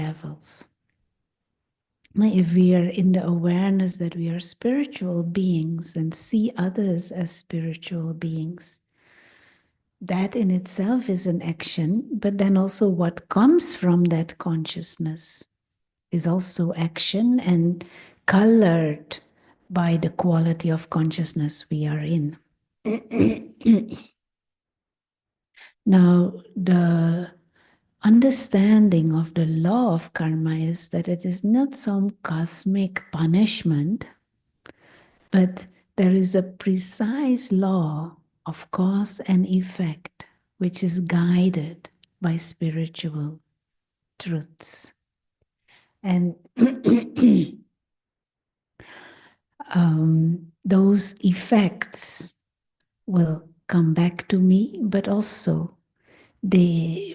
levels. If we are in the awareness that we are spiritual beings and see others as spiritual beings, that in itself is an action, but then also what comes from that consciousness is also action and colored by the quality of consciousness we are in. Now, the understanding of the law of karma is that it is not some cosmic punishment, but there is a precise law of cause and effect, which is guided by spiritual truths. And those effects will come back to me, but also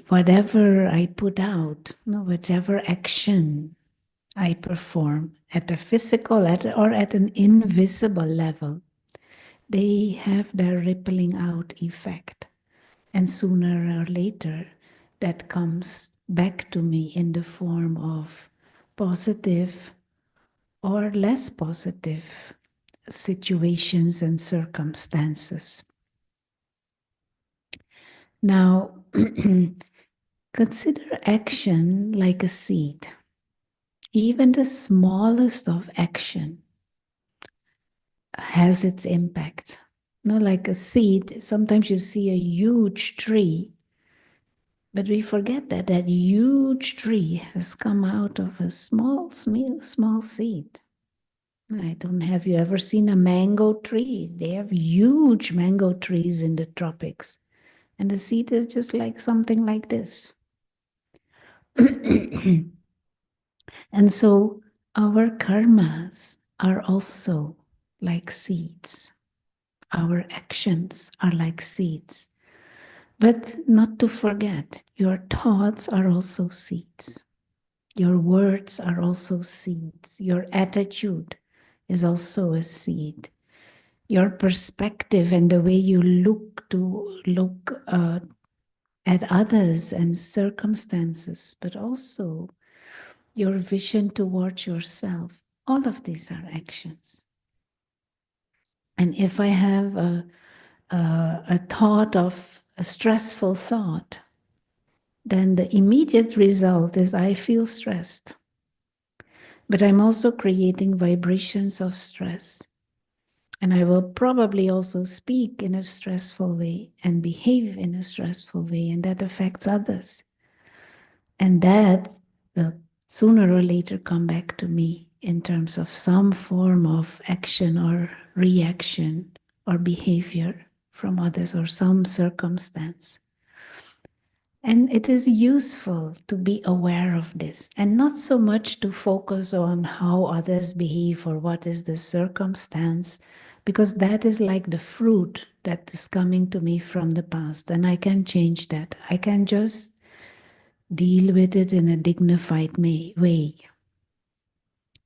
whatever I put out, whatever action I perform at a physical or at an invisible level, they have their rippling out effect. And sooner or later, that comes back to me in the form of positive or less positive situations and circumstances. Now, consider action like a seed. Even the smallest of action has its impact. Like a seed, sometimes you see a huge tree, but we forget that that huge tree has come out of a small seed. Have you ever seen a mango tree? They have huge mango trees in the tropics. And the seed is just like something like this. And so our karmas are also like seeds. Our actions are like seeds. But not to forget, your thoughts are also seeds. Your words are also seeds. Your attitude is also a seed. Your perspective and the way you look at others and circumstances, but also your vision towards yourself. All of these are actions. And if I have a thought of a stressful thought, then the immediate result is I feel stressed. But I'm also creating vibrations of stress. And I will probably also speak in a stressful way and behave in a stressful way, and that affects others. And that will sooner or later come back to me in terms of some form of action or reaction or behavior from others or some circumstance. And it is useful to be aware of this and not so much to focus on how others behave or what is the circumstance, because that is like the fruit that is coming to me from the past, and I can change that. I can just deal with it in a dignified way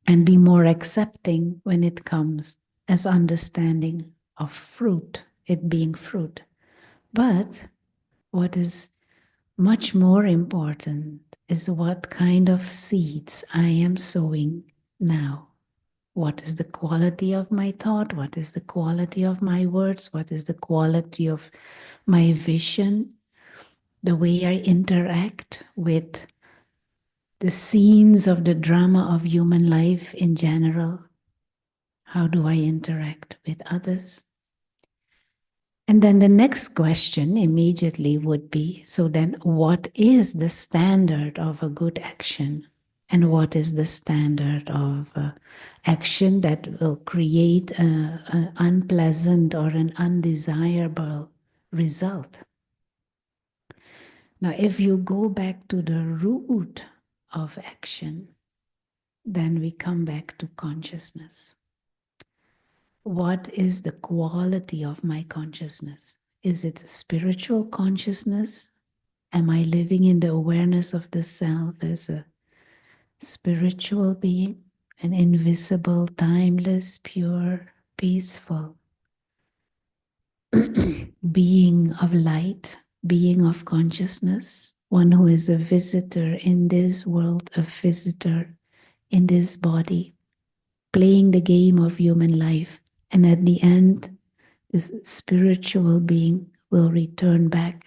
and be more accepting when it comes as understanding of fruit, it being fruit. But what is much more important is what kind of seeds I am sowing now. What is the quality of my thought? What is the quality of my words? What is the quality of my vision? The way I interact with the scenes of the drama of human life in general. How do I interact with others? And then the next question immediately would be, so then what is the standard of a good action? And what is the standard of action that will create an unpleasant or an undesirable result? Now, if you go back to the root of action, then we come back to consciousness. What is the quality of my consciousness? Is it spiritual consciousness? Am I living in the awareness of the self as a spiritual being, an invisible, timeless, pure, peaceful being of light, being of consciousness, one who is a visitor in this world, a visitor in this body, playing the game of human life. And at the end, this spiritual being will return back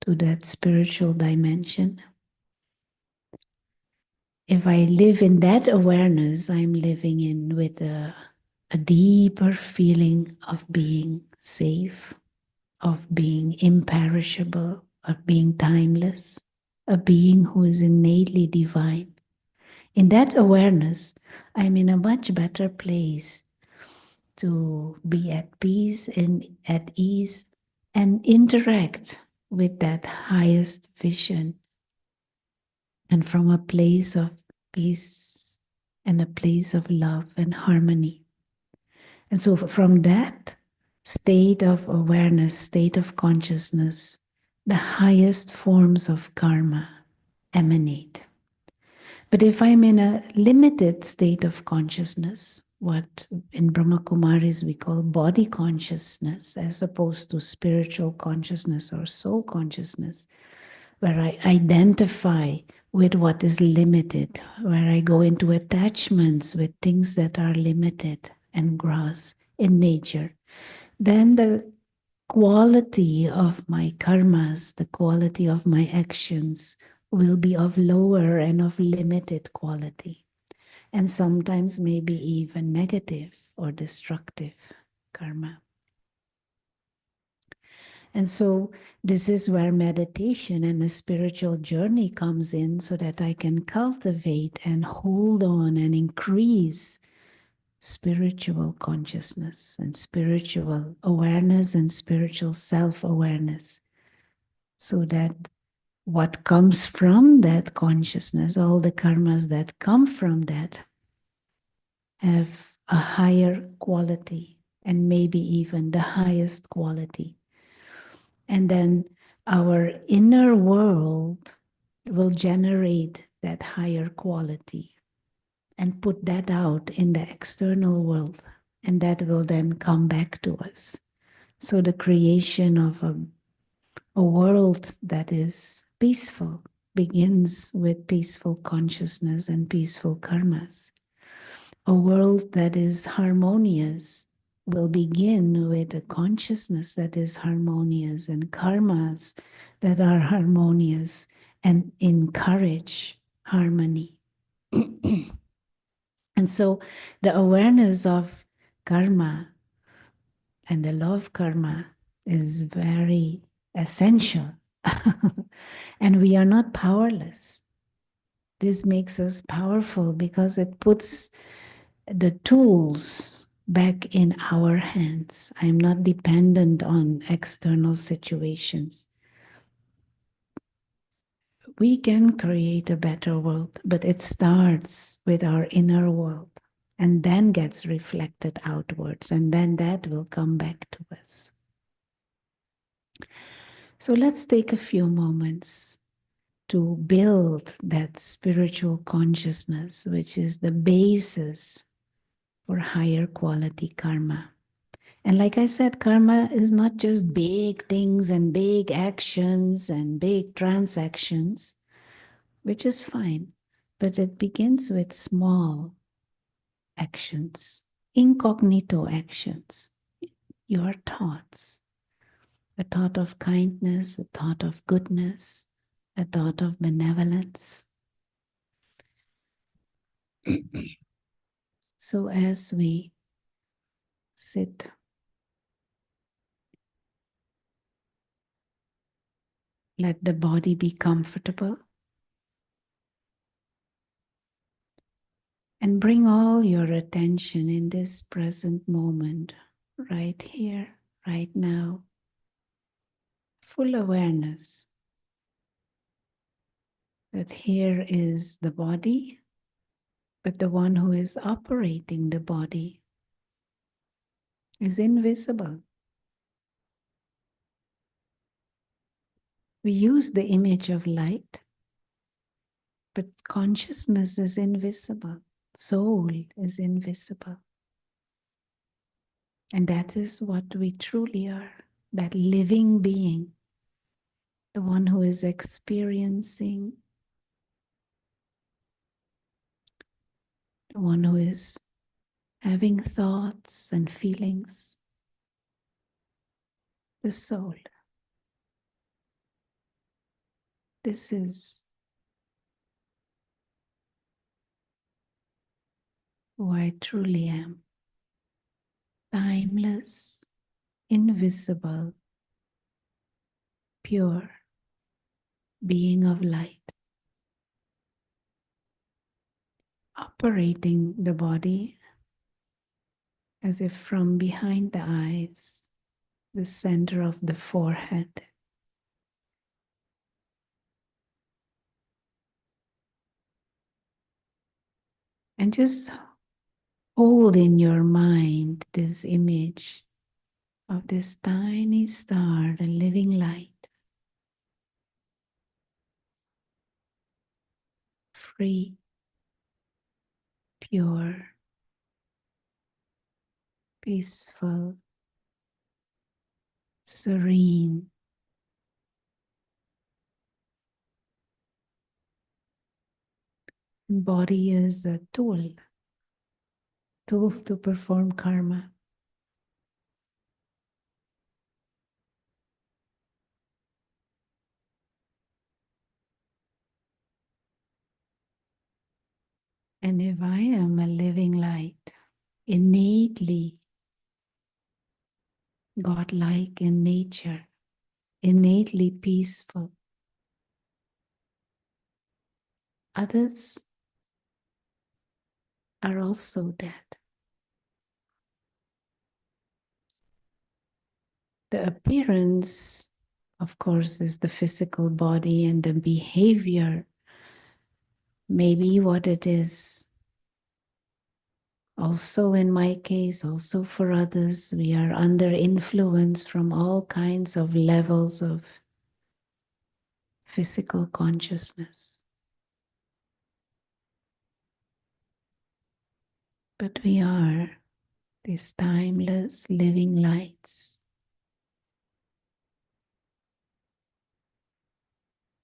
to that spiritual dimension. If I live in that awareness, I'm living in with a deeper feeling of being safe, of being imperishable, of being timeless, a being who is innately divine. In that awareness, I'm in a much better place to be at peace and at ease and interact with that highest vision, and from a place of peace and a place of love and harmony. And so from that state of awareness, state of consciousness, the highest forms of karma emanate. But if I'm in a limited state of consciousness, what in Brahma Kumaris we call body consciousness, as opposed to spiritual consciousness or soul consciousness, where I identify with what is limited, where I go into attachments with things that are limited and gross in nature, then the quality of my karmas, the quality of my actions will be of lower and of limited quality, and sometimes maybe even negative or destructive karma. And so this is where meditation and a spiritual journey comes in, so that I can cultivate and hold on and increase spiritual consciousness and spiritual awareness and spiritual self-awareness, so that what comes from that consciousness, all the karmas that come from that, have a higher quality and maybe even the highest quality. And then our inner world will generate that higher quality and put that out in the external world. And that will then come back to us. So the creation of a world that is peaceful begins with peaceful consciousness and peaceful karmas. A world that is harmonious will begin with a consciousness that is harmonious and karmas that are harmonious and encourage harmony. And so the awareness of karma and the law of karma is very essential. And we are not powerless. This makes us powerful because it puts the tools back in our hands. I'm not dependent on external situations. We can create a better world, but it starts with our inner world and then gets reflected outwards, and then that will come back to us. So let's take a few moments to build that spiritual consciousness, which is the basis for higher quality karma. And like I said, karma is not just big things and big actions and big transactions, which is fine, but it begins with small actions, incognito actions, your thoughts, a thought of kindness, a thought of goodness, a thought of benevolence. So as we sit, let the body be comfortable and bring all your attention in this present moment, right here, right now. Full awareness that here is the body, but the one who is operating the body is invisible. We use the image of light, but consciousness is invisible. Soul is invisible. And that is what we truly are, that living being, the one who is experiencing, the one who is having thoughts and feelings, the soul. This is who I truly am, timeless, invisible, pure being of light, operating the body as if from behind the eyes, the center of the forehead. And just hold in your mind this image of this tiny star, the living light, free, pure, peaceful, serene. Body is a tool to perform karma. And if I am a living light, innately godlike in nature, innately peaceful, others are also that. The appearance, of course, is the physical body, and the behavior may be what it is. Also, in my case, also for others, we are under influence from all kinds of levels of physical consciousness. But we are these timeless living lights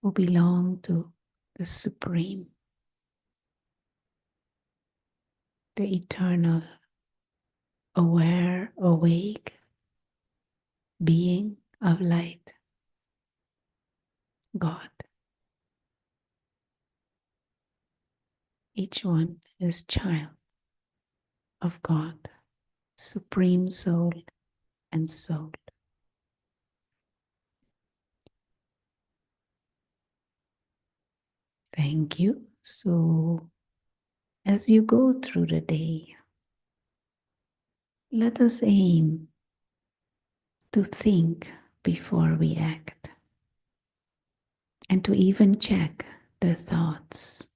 who belong to the Supreme, the eternal, aware, awake being of light, God. Each one is child of God, Supreme Soul and Soul. Thank you. So, as you go through the day, let us aim to think before we act and to even check the thoughts.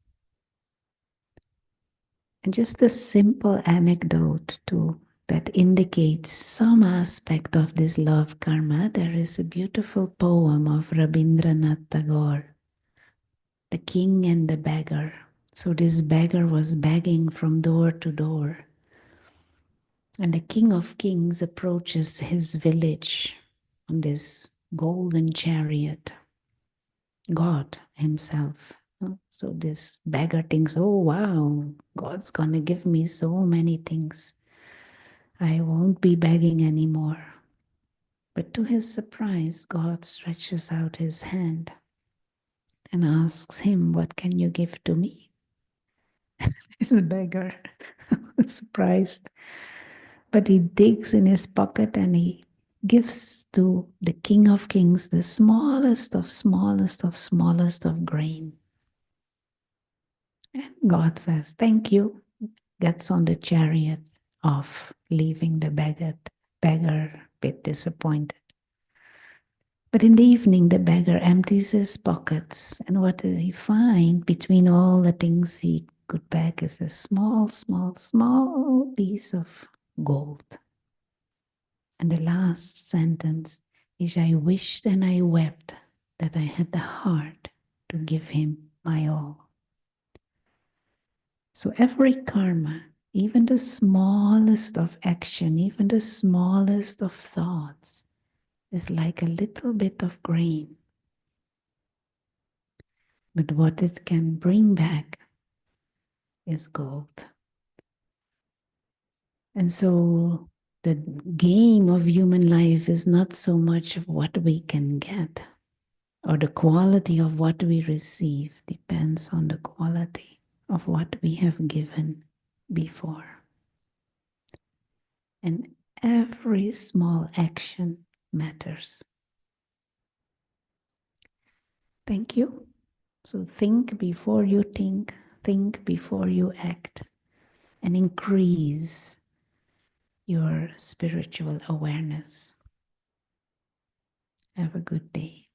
And just a simple anecdote that indicates some aspect of this love karma. There is a beautiful poem of Rabindranath Tagore, The King and the Beggar. So this beggar was begging from door to door. And the King of Kings approaches his village on this golden chariot, God himself. So this beggar thinks, oh wow, God's gonna give me so many things. I won't be begging anymore. But to his surprise, God stretches out his hand and asks him, what can you give to me? This beggar, surprised. But he digs in his pocket and he gives to the King of Kings the smallest of smallest of smallest of grain. And God says, thank you. Gets on the chariot off, leaving the beggar a bit disappointed. But in the evening, the beggar empties his pockets, and what did he find between all the things he could beg is a small, small, small piece of gold. And the last sentence is, I wished and I wept that I had the heart to give him my all. So every karma, even the smallest of action, even the smallest of thoughts, is like a little bit of grain but what it can bring back is gold. And so the game of human life is not so much of what we can get or the quality of what we receive, depends on the quality of what we have given before. And every small action matters. Thank you. So think before you think before you act, and increase your spiritual awareness. Have a good day.